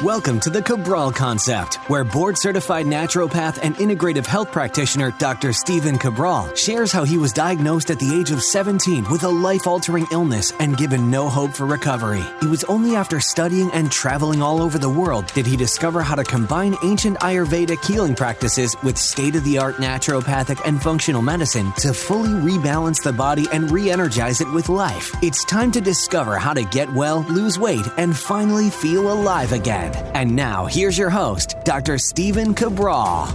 Welcome to the Cabral Concept, where board-certified naturopath and integrative health practitioner Dr. Stephen Cabral shares how he was diagnosed at the age of 17 with a life-altering illness and given no hope for recovery. It was only after studying and traveling all over the world did he discover how to combine ancient Ayurvedic healing practices with state-of-the-art naturopathic and functional medicine to fully rebalance the body and re-energize it with life. It's time to discover how to get well, lose weight, and finally feel alive again. And now, here's your host, Dr. Stephen Cabral.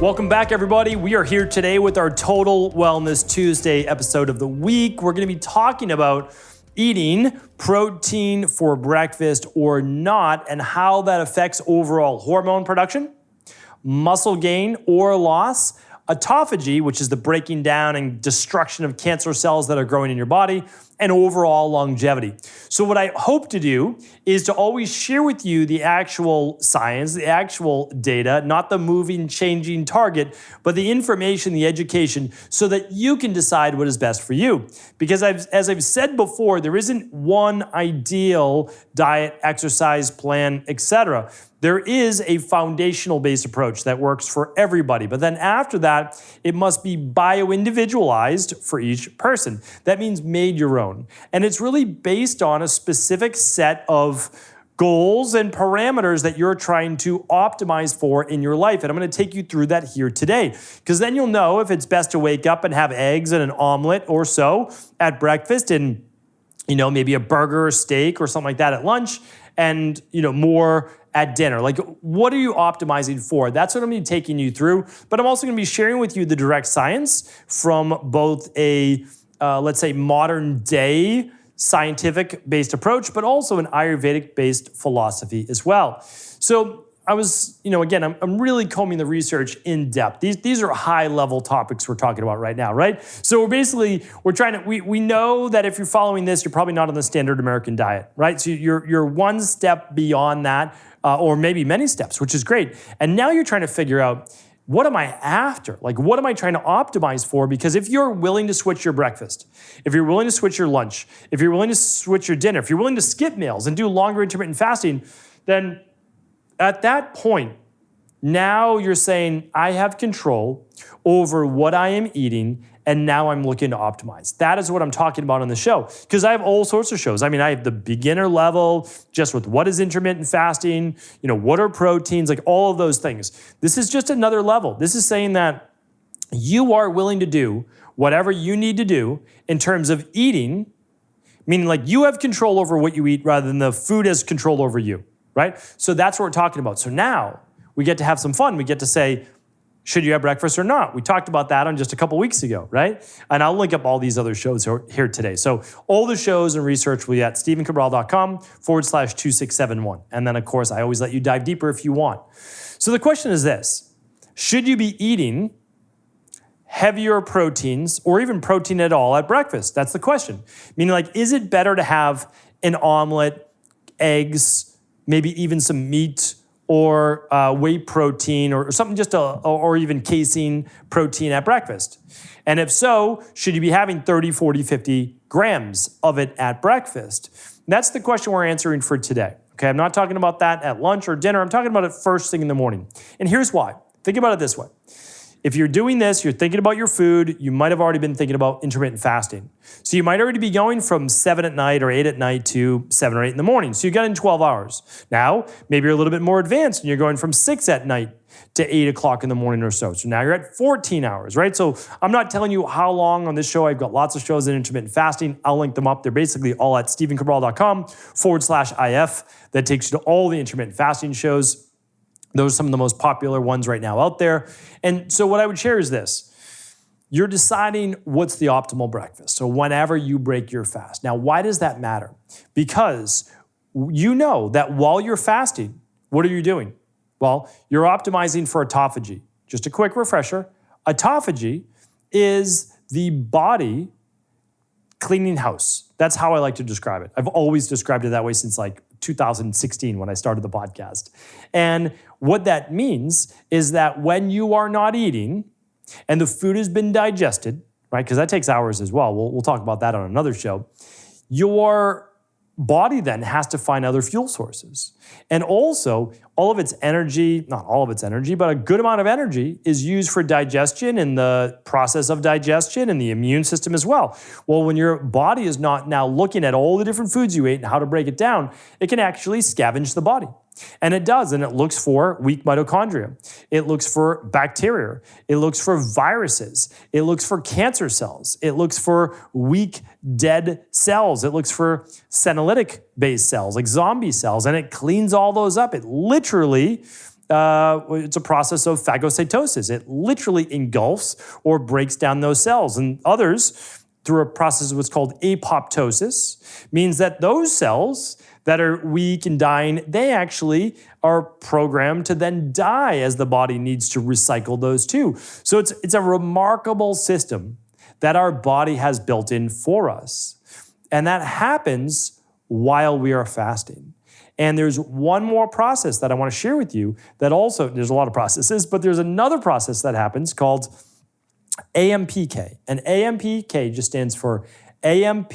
Welcome back, everybody. We are here today with our Total Wellness Tuesday episode of the week. We're going to be talking about eating protein for breakfast or not, and how that affects overall hormone production, muscle gain or loss, autophagy, which is the breaking down and destruction of cancer cells that are growing in your body, and overall longevity. So what I hope to do is to always share with you the actual science, the actual data, not the moving, changing target, but the information, the education, so that you can decide what is best for you. Because as I've said before, there isn't one ideal diet, exercise plan, etc. There is a foundational-based approach that works for everybody. But then after that, it must be bio-individualized for each person. That means made your own. And it's really based on a specific set of goals and parameters that you're trying to optimize for in your life. And I'm going to take you through that here today, because then you'll know if it's best to wake up and have eggs and an omelet or so at breakfast and, maybe a burger or steak or something like that at lunch and, more at dinner. Like, what are you optimizing for? That's what I'm going to be taking you through. But I'm also going to be sharing with you the direct science from both a, let's say, modern day scientific-based approach, but also an Ayurvedic-based philosophy as well. So I was, again, I'm really combing the research in depth. These are high-level topics we're talking about right now, right? So we know that if you're following this, you're probably not on the standard American diet, right? So you're one step beyond that, or maybe many steps, which is great. And now you're trying to figure out, what am I after? Like, what am I trying to optimize for? Because if you're willing to switch your breakfast, if you're willing to switch your lunch, if you're willing to switch your dinner, if you're willing to skip meals and do longer intermittent fasting, then at that point, now you're saying, I have control over what I am eating, and now I'm looking to optimize. That is what I'm talking about on the show, because I have all sorts of shows. I have the beginner level, just with what is intermittent fasting, what are proteins, like all of those things. This is just another level. This is saying that you are willing to do whatever you need to do in terms of eating, meaning like you have control over what you eat rather than the food has control over you, right? So that's what we're talking about. So now we get to have some fun. We get to say, should you have breakfast or not? We talked about that on just a couple weeks ago, right? And I'll link up all these other shows here today. So all the shows and research will be at stephencabral.com/2671. And then, of course, I always let you dive deeper if you want. So the question is this: should you be eating heavier proteins or even protein at all at breakfast? That's the question. Meaning, like, is it better to have an omelet, eggs, maybe even some meat, or whey protein or something, or even casein protein at breakfast? And if so, should you be having 30, 40, 50 grams of it at breakfast? That's the question we're answering for today. Okay, I'm not talking about that at lunch or dinner. I'm talking about it first thing in the morning. And here's why. Think about it this way. If you're doing this, you're thinking about your food, you might have already been thinking about intermittent fasting. So you might already be going from 7 at night or 8 at night to 7 or 8 in the morning. So you got in 12 hours. Now, maybe you're a little bit more advanced and you're going from 6 at night to 8 o'clock in the morning or so. So now you're at 14 hours, right? So I'm not telling you how long on this show. I've got lots of shows in intermittent fasting. I'll link them up. They're basically all at stephencabral.com/IF. That takes you to all the intermittent fasting shows. Those are some of the most popular ones right now out there. And so what I would share is this. You're deciding what's the optimal breakfast. So whenever you break your fast. Now, why does that matter? Because you know that while you're fasting, what are you doing? Well, you're optimizing for autophagy. Just a quick refresher. Autophagy is the body cleaning house. That's how I like to describe it. I've always described it that way since like 2016 when I started the podcast. And what that means is that when you are not eating and the food has been digested, right? Because that takes hours as well. We'll talk about that on another show. Your body then has to find other fuel sources. And also, all of its energy, not all of its energy, but a good amount of energy is used for digestion and the process of digestion and the immune system as well. Well, when your body is not now looking at all the different foods you ate and how to break it down, it can actually scavenge the body. And it does, and it looks for weak mitochondria. It looks for bacteria. It looks for viruses. It looks for cancer cells. It looks for weak, dead cells. It looks for senolytic-based cells, like zombie cells, and it cleans all those up. It literally, it's a process of phagocytosis. It literally engulfs or breaks down those cells. And others, through a process of what's called apoptosis, means that those cells that are weak and dying, they actually are programmed to then die as the body needs to recycle those too. So it's a remarkable system that our body has built in for us. And that happens while we are fasting. And there's one more process that I want to share with you that also, there's a lot of processes, but there's another process that happens called AMPK. And AMPK just stands for AMP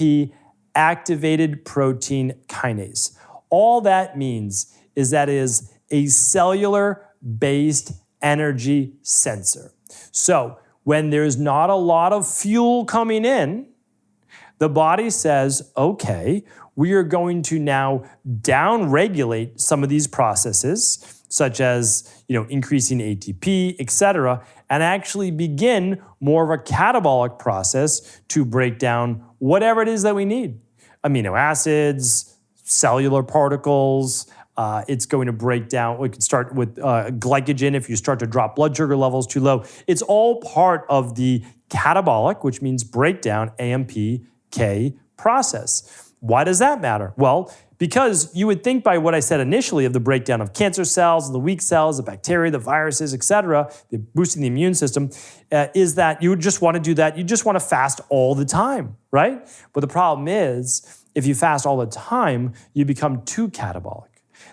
activated protein kinase. All that means is that it is a cellular-based energy sensor. So when there's not a lot of fuel coming in, the body says, okay, we are going to now down-regulate some of these processes, such as increasing ATP, etc., and actually begin more of a catabolic process to break down whatever it is that we need. Amino acids, cellular particles. It's going to break down. We can start with glycogen if you start to drop blood sugar levels too low. It's all part of the catabolic, which means breakdown, AMPK process. Why does that matter? Well, because you would think by what I said initially of the breakdown of cancer cells, the weak cells, the bacteria, the viruses, etc., boosting the immune system, is that you would just want to do that. You just want to fast all the time, right? But the problem is, if you fast all the time, you become too catabolic.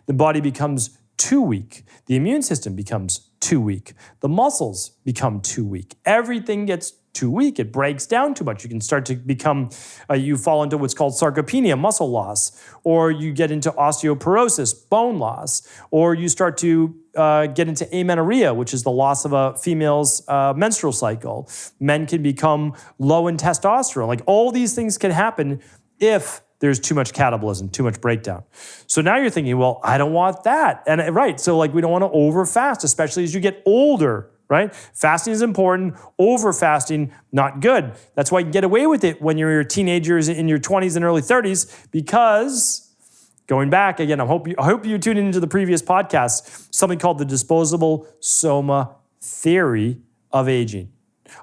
The body becomes too weak. The immune system becomes too weak. The muscles become too weak. Everything gets too weak. It breaks down too much. You can start to become, you fall into what's called sarcopenia, muscle loss, or you get into osteoporosis, bone loss, or you start to get into amenorrhea, which is the loss of a female's menstrual cycle. Men can become low in testosterone. Like all these things can happen if there's too much catabolism, too much breakdown. So now you're thinking, well, I don't want that. And right, so like we don't want to over fast, especially as you get older, right? Fasting is important. Over fasting, not good. That's why you get away with it when you're teenagers in your 20s and early 30s, because going back again, I hope you tuned into the previous podcast, something called the disposable soma theory of aging,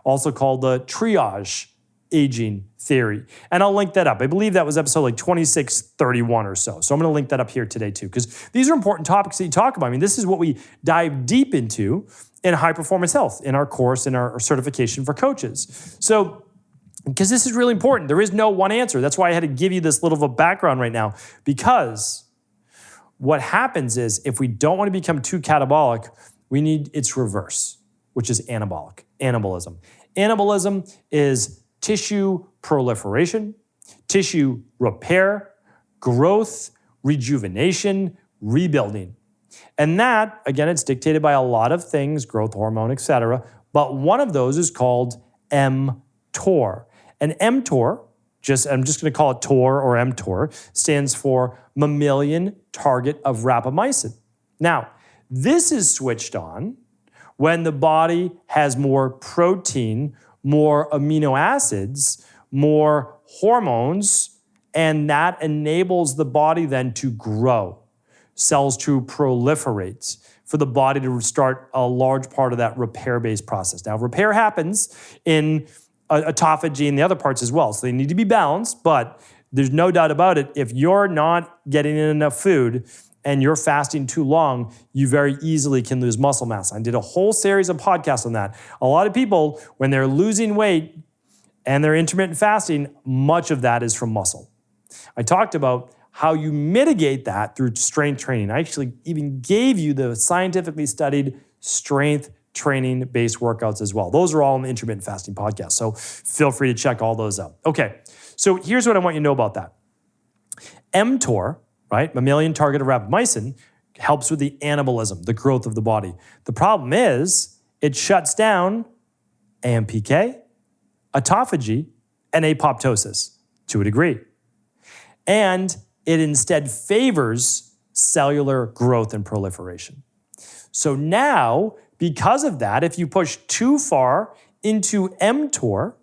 also called the triage aging theory. And I'll link that up. I believe that was episode like 2631 or so. So I'm going to link that up here today too, because these are important topics that you talk about. I mean, this is what we dive deep into in high performance health in our course, in our certification for coaches. So, because this is really important. There is no one answer. That's why I had to give you this little of a background right now, because what happens is if we don't want to become too catabolic, we need its reverse, which is anabolism. Anabolism is tissue proliferation, tissue repair, growth, rejuvenation, rebuilding. And that, again, it's dictated by a lot of things, growth hormone, etc. But one of those is called mTOR. And mTOR, I'm just going to call it TOR or mTOR, stands for mammalian target of rapamycin. Now, this is switched on when the body has more protein, more amino acids, more hormones, and that enables the body then to grow, cells to proliferate, for the body to start a large part of that repair-based process. Now, repair happens in autophagy and the other parts as well, so they need to be balanced, but there's no doubt about it, if you're not getting in enough food and you're fasting too long, you very easily can lose muscle mass. I did a whole series of podcasts on that. A lot of people, when they're losing weight and they're intermittent fasting, much of that is from muscle. I talked about how you mitigate that through strength training. I actually even gave you the scientifically studied strength training-based workouts as well. Those are all in the intermittent fasting podcast, so feel free to check all those out. Okay, so here's what I want you to know about that. mTOR, right, mammalian target of rapamycin, helps with the anabolism, the growth of the body. The problem is it shuts down AMPK, autophagy, and apoptosis to a degree. And it instead favors cellular growth and proliferation. So now, because of that, if you push too far into mTOR,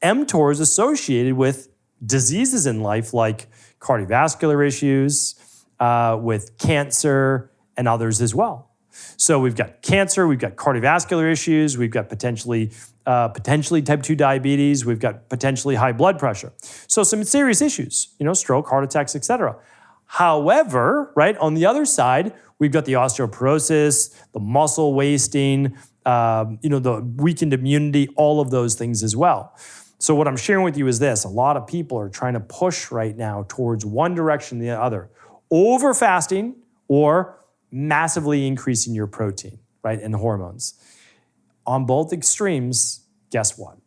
mTOR is associated with diseases in life like cardiovascular issues, with cancer, and others as well. So we've got cancer, we've got cardiovascular issues, we've got potentially type 2 diabetes, we've got potentially high blood pressure. So some serious issues, stroke, heart attacks, etc. However, right, on the other side, we've got the osteoporosis, the muscle wasting, the weakened immunity, all of those things as well. So what I'm sharing with you is this. A lot of people are trying to push right now towards one direction or the other, over fasting or massively increasing your protein, right, and hormones. On both extremes, guess what?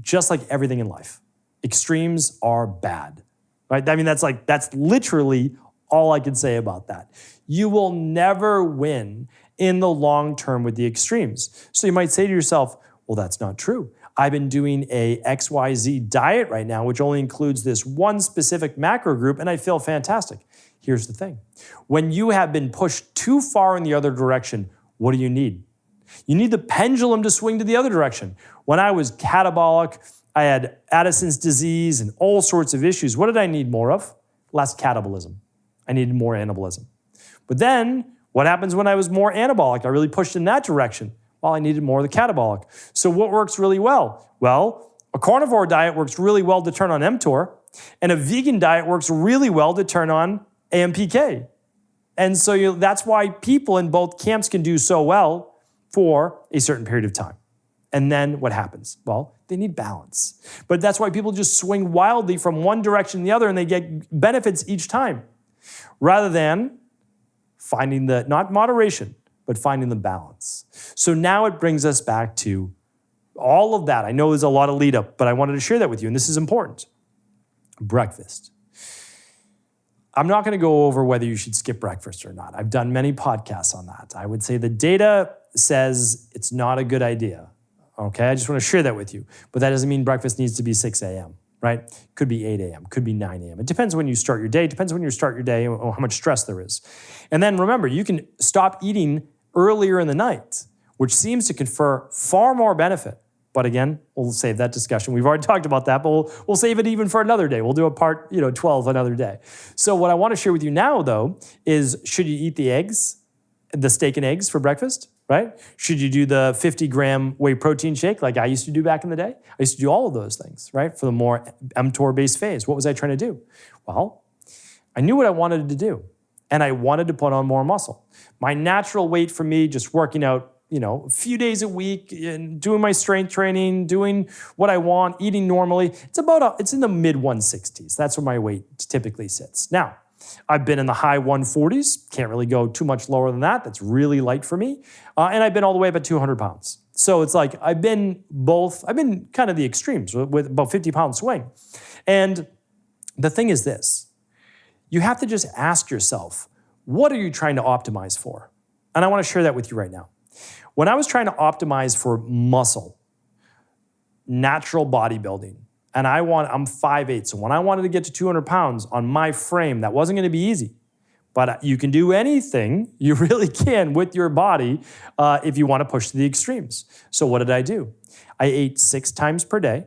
Just like everything in life, extremes are bad, right? I mean, that's literally all I can say about that. You will never win in the long term with the extremes. So you might say to yourself, well, that's not true. I've been doing a XYZ diet right now, which only includes this one specific macro group, and I feel fantastic. Here's the thing. When you have been pushed too far in the other direction, what do you need? You need the pendulum to swing to the other direction. When I was catabolic, I had Addison's disease and all sorts of issues. What did I need more of? Less catabolism. I needed more anabolism. But then, what happens when I was more anabolic? I really pushed in that direction. Well, I needed more of the catabolic. So what works really well? Well, a carnivore diet works really well to turn on mTOR, and a vegan diet works really well to turn on AMPK. And so that's why people in both camps can do so well for a certain period of time. And then what happens? Well, they need balance. But that's why people just swing wildly from one direction to the other and they get benefits each time, rather than finding not moderation, but finding the balance. So now it brings us back to all of that. I know there's a lot of lead up, but I wanted to share that with you, and this is important. Breakfast. I'm not going to go over whether you should skip breakfast or not. I've done many podcasts on that. I would say the data says it's not a good idea. Okay, I just want to share that with you. But that doesn't mean breakfast needs to be 6 a.m., right? Could be 8 a.m., could be 9 a.m. It depends when you start your day, depends when you start your day and how much stress there is. And then remember, you can stop eating earlier in the night, which seems to confer far more benefit. But again, we'll save that discussion. We've already talked about that, but we'll save it even for another day. We'll do a part 12 another day. So what I want to share with you now, though, is should you eat the steak and eggs for breakfast, right? Should you do the 50-gram whey protein shake like I used to do back in the day? I used to do all of those things, right, for the more mTOR-based phase. What was I trying to do? Well, I knew what I wanted to do, and I wanted to put on more muscle. My natural weight for me, just working out, a few days a week and doing my strength training, doing what I want, eating normally, it's in the mid 160s. That's where my weight typically sits. Now, I've been in the high 140s. Can't really go too much lower than that. That's really light for me. And I've been all the way up at 200 pounds. So it's like I've been kind of the extremes with about 50-pound swing. And the thing is this, you have to just ask yourself, what are you trying to optimize for? And I want to share that with you right now. When I was trying to optimize for muscle, natural bodybuilding, and I'm 5'8", so when I wanted to get to 200 pounds on my frame, that wasn't going to be easy. But you can do anything, you really can, with your body if you want to push to the extremes. So what did I do? I ate 6 times per day.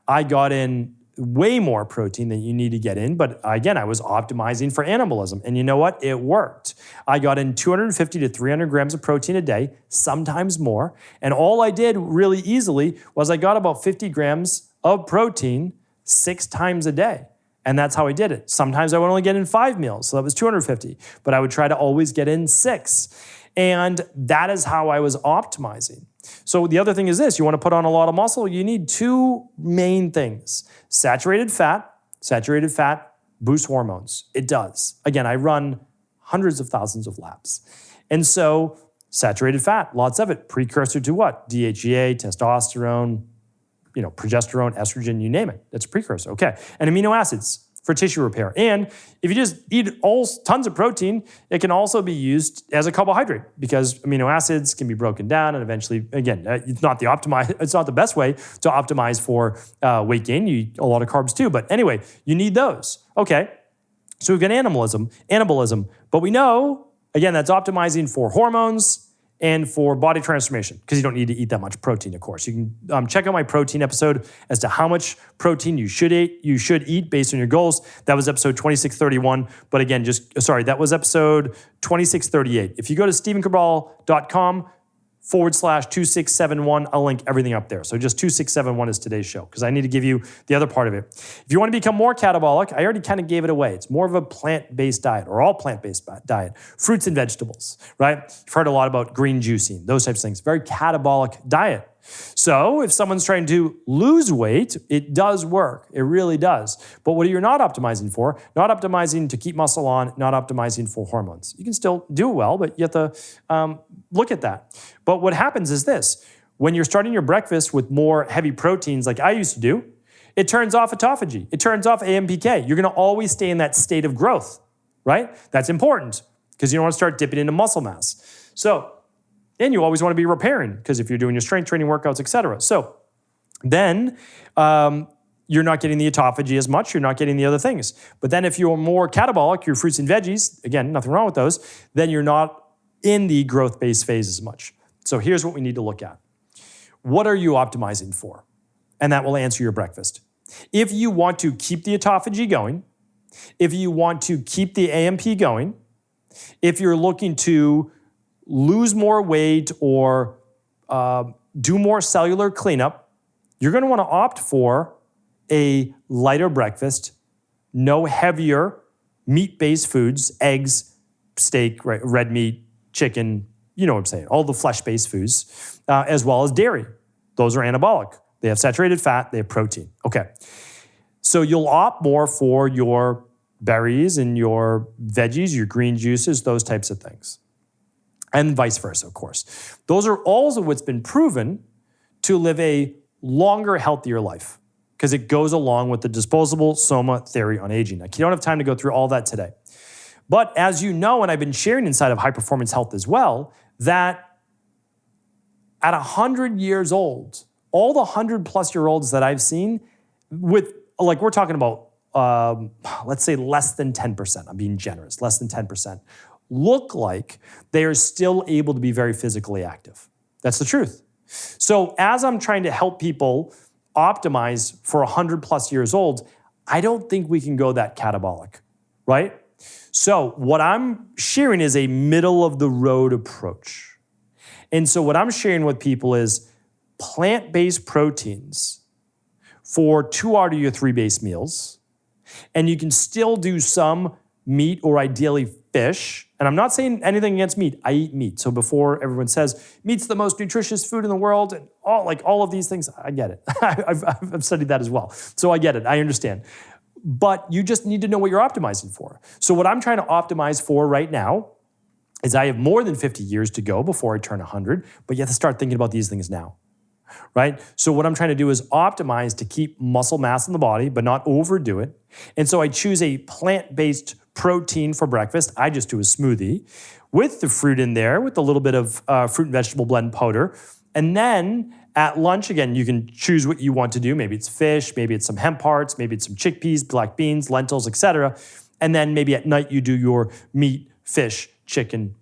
I got in way more protein than you need to get in, but again, I was optimizing for anabolism. And you know what? It worked. I got in 250 to 300 grams of protein a day, sometimes more. And all I did really easily was I got about 50 grams of protein 6 times a day. And that's how I did it. Sometimes I would only get in 5 meals, so that was 250, but I would try to always get in 6. And that is how I was optimizing. So the other thing is this, you want to put on a lot of muscle, you need 2 main things. Saturated fat boosts hormones. It does. Again, I run hundreds of thousands of laps. And so saturated fat, lots of it, precursor to what? DHEA, testosterone, progesterone, estrogen, you name it. That's a precursor. Okay. And amino acids, for tissue repair. And if you just eat tons of protein, it can also be used as a carbohydrate because amino acids can be broken down and eventually, again, it's not the best way to optimize for weight gain. You eat a lot of carbs too, but anyway, you need those. Okay, so we've got anabolism, but we know, again, that's optimizing for hormones and for body transformation, because you don't need to eat that much protein, of course. You can check out my protein episode as to how much protein you should eat based on your goals. That was episode 2631. But again, that was episode 2638. If you go to stevencabral.com/2671, I'll link everything up there. So just 2671 is today's show, because I need to give you the other part of it. If you want to become more catabolic, I already kind of gave it away. It's more of a plant-based diet, or all plant-based diet. Fruits and vegetables, right? You've heard a lot about green juicing, those types of things. Very catabolic diet. So if someone's trying to lose weight, it does work. It really does. But what you're not optimizing for, not optimizing to keep muscle on, not optimizing for hormones. You can still do it well, but you have to look at that. But what happens is this. When you're starting your breakfast with more heavy proteins like I used to do, it turns off autophagy. It turns off AMPK. You're going to always stay in that state of growth, right? That's important because you don't want to start dipping into muscle mass. And you always want to be repairing, because if you're doing your strength training workouts, et cetera. So then you're not getting the autophagy as much. You're not getting the other things. But then if you're more catabolic, your fruits and veggies, again, nothing wrong with those, then you're not in the growth-based phase as much. So here's what we need to look at. What are you optimizing for? And that will answer your breakfast. If you want to keep the autophagy going, if you want to keep the AMP going, if you're looking to lose more weight or do more cellular cleanup, you're going to want to opt for a lighter breakfast, no heavier meat-based foods, eggs, steak, red meat, chicken, you know what I'm saying, all the flesh-based foods, as well as dairy. Those are anabolic. They have saturated fat, they have protein. Okay. So you'll opt more for your berries and your veggies, your green juices, those types of things. And vice versa, of course. Those are also what's been proven to live a longer, healthier life, because it goes along with the disposable soma theory on aging. Now, you don't have time to go through all that today. But as you know, and I've been sharing inside of High Performance Health as well, that at 100 years old, all the 100-plus-year-olds that I've seen with, like we're talking about, let's say less than 10%, I'm being generous, less than 10%, look like they are still able to be very physically active. That's the truth. So as I'm trying to help people optimize for 100 plus years old, I don't think we can go that catabolic, right? So what I'm sharing is a middle of the road approach. And so what I'm sharing with people is plant-based proteins for 2 out of your 3 base meals. And you can still do some meat or ideally fish. And I'm not saying anything against meat. I eat meat. So before everyone says meat's the most nutritious food in the world and all of these things, I get it. I've studied that as well. So I get it. I understand. But you just need to know what you're optimizing for. So what I'm trying to optimize for right now is I have more than 50 years to go before I turn 100, but you have to start thinking about these things now, right? So what I'm trying to do is optimize to keep muscle mass in the body, but not overdo it. And so I choose a plant-based protein for breakfast. I just do a smoothie with the fruit in there, with a little bit of fruit and vegetable blend powder. And then at lunch, again, you can choose what you want to do. Maybe it's fish, maybe it's some hemp parts, maybe it's some chickpeas, black beans, lentils, etc. And then maybe at night you do your meat, fish, chicken,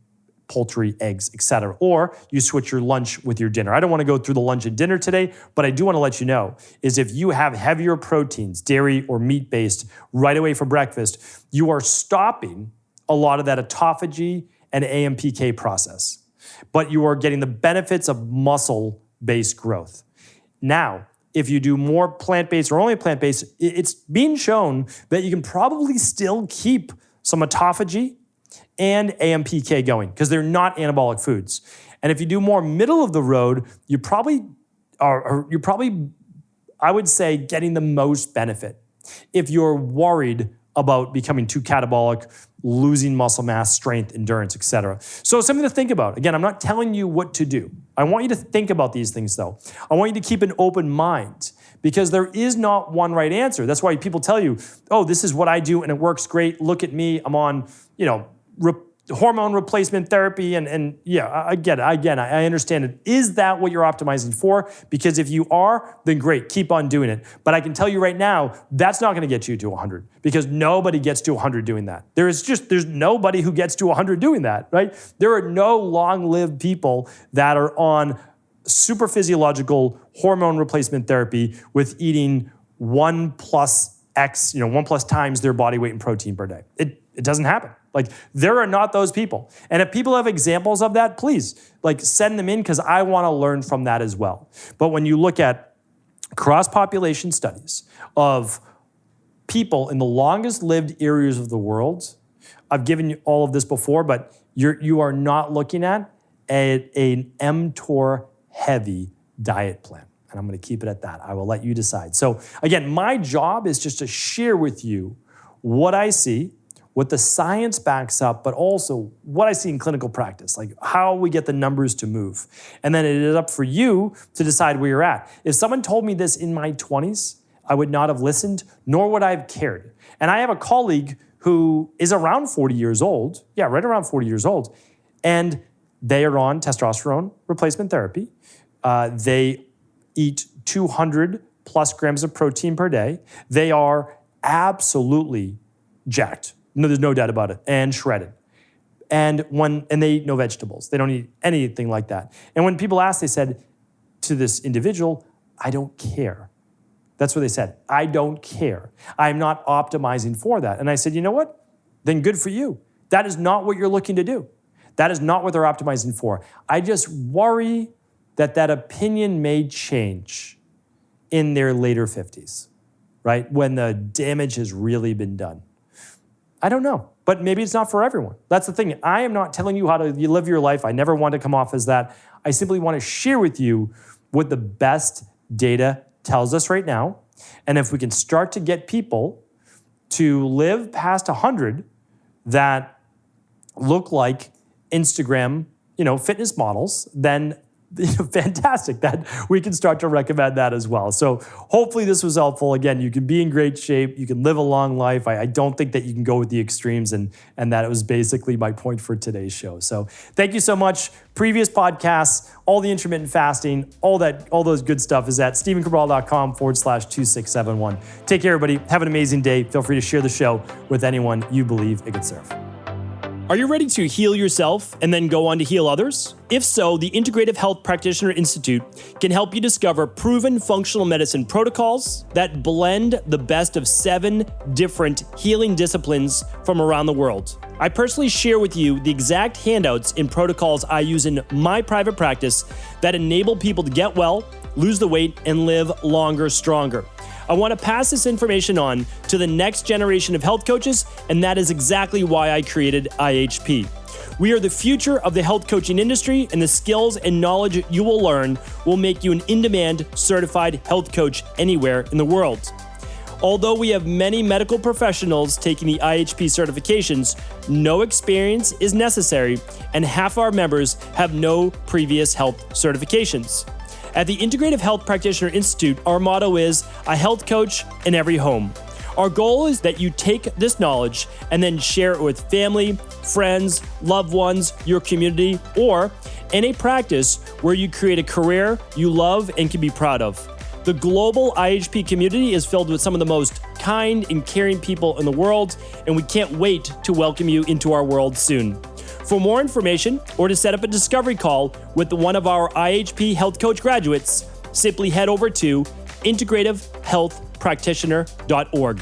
poultry, eggs, etc. Or you switch your lunch with your dinner. I don't want to go through the lunch and dinner today, but I do want to let you know is if you have heavier proteins, dairy or meat-based, right away for breakfast, you are stopping a lot of that autophagy and AMPK process. But you are getting the benefits of muscle-based growth. Now, if you do more plant-based or only plant-based, it's being shown that you can probably still keep some autophagy and AMPK going because they're not anabolic foods. And if you do more middle of the road, you're probably, I would say, getting the most benefit. If you're worried about becoming too catabolic, losing muscle mass, strength, endurance, etc. So something to think about. Again, I'm not telling you what to do. I want you to think about these things though. I want you to keep an open mind because there is not one right answer. That's why people tell you, oh, this is what I do and it works great. Look at me, I'm on, hormone replacement therapy, and yeah, I get it. I understand it. Is that what you're optimizing for? Because if you are, then great, keep on doing it. But I can tell you right now, that's not gonna get you to 100 because nobody gets to 100 doing that. There's nobody who gets to 100 doing that, right? There are no long-lived people that are on super physiological hormone replacement therapy with eating 1+ times their body weight in protein per day. It doesn't happen. Like, there are not those people. And if people have examples of that, please, send them in because I want to learn from that as well. But when you look at cross-population studies of people in the longest lived areas of the world, I've given you all of this before, but you are not looking at an mTOR heavy diet plan. And I'm going to keep it at that. I will let you decide. So again, my job is just to share with you what I see, what the science backs up, but also what I see in clinical practice, like how we get the numbers to move. And then it is up for you to decide where you're at. If someone told me this in my 20s, I would not have listened, nor would I have cared. And I have a colleague who is around 40 years old, right around 40 years old, and they are on testosterone replacement therapy. They eat 200 plus grams of protein per day. They are absolutely jacked. No, there's no doubt about it, and shredded. And they eat no vegetables. They don't eat anything like that. And when people asked, they said to this individual, I don't care. That's what they said. I don't care. I'm not optimizing for that. And I said, you know what? Then good for you. That is not what you're looking to do. That is not what they're optimizing for. I just worry that opinion may change in their later 50s, right? When the damage has really been done. I don't know, but maybe it's not for everyone. That's the thing. I am not telling you how to live your life. I never want to come off as that. I simply want to share with you what the best data tells us right now. And if we can start to get people to live past 100 that look like Instagram, fitness models, then fantastic that we can start to recommend that as well. So hopefully this was helpful. Again, you can be in great shape. You can live a long life. I don't think that you can go with the extremes, and that was basically my point for today's show. So thank you so much. Previous podcasts, all the intermittent fasting, all those good stuff is at StephenCabral.com/2671. Take care, everybody. Have an amazing day. Feel free to share the show with anyone you believe it could serve. Are you ready to heal yourself and then go on to heal others? If so, the Integrative Health Practitioner Institute can help you discover proven functional medicine protocols that blend the best of 7 different healing disciplines from around the world. I personally share with you the exact handouts and protocols I use in my private practice that enable people to get well, lose the weight, and live longer, stronger. I want to pass this information on to the next generation of health coaches, and that is exactly why I created IHP. We are the future of the health coaching industry, and the skills and knowledge you will learn will make you an in-demand certified health coach anywhere in the world. Although we have many medical professionals taking the IHP certifications, no experience is necessary, and half our members have no previous health certifications. At the Integrative Health Practitioner Institute, our motto is a health coach in every home. Our goal is that you take this knowledge and then share it with family, friends, loved ones, your community, or in a practice where you create a career you love and can be proud of. The global IHP community is filled with some of the most kind and caring people in the world, and we can't wait to welcome you into our world soon. For more information or to set up a discovery call with one of our IHP Health Coach graduates, simply head over to integrativehealthpractitioner.org.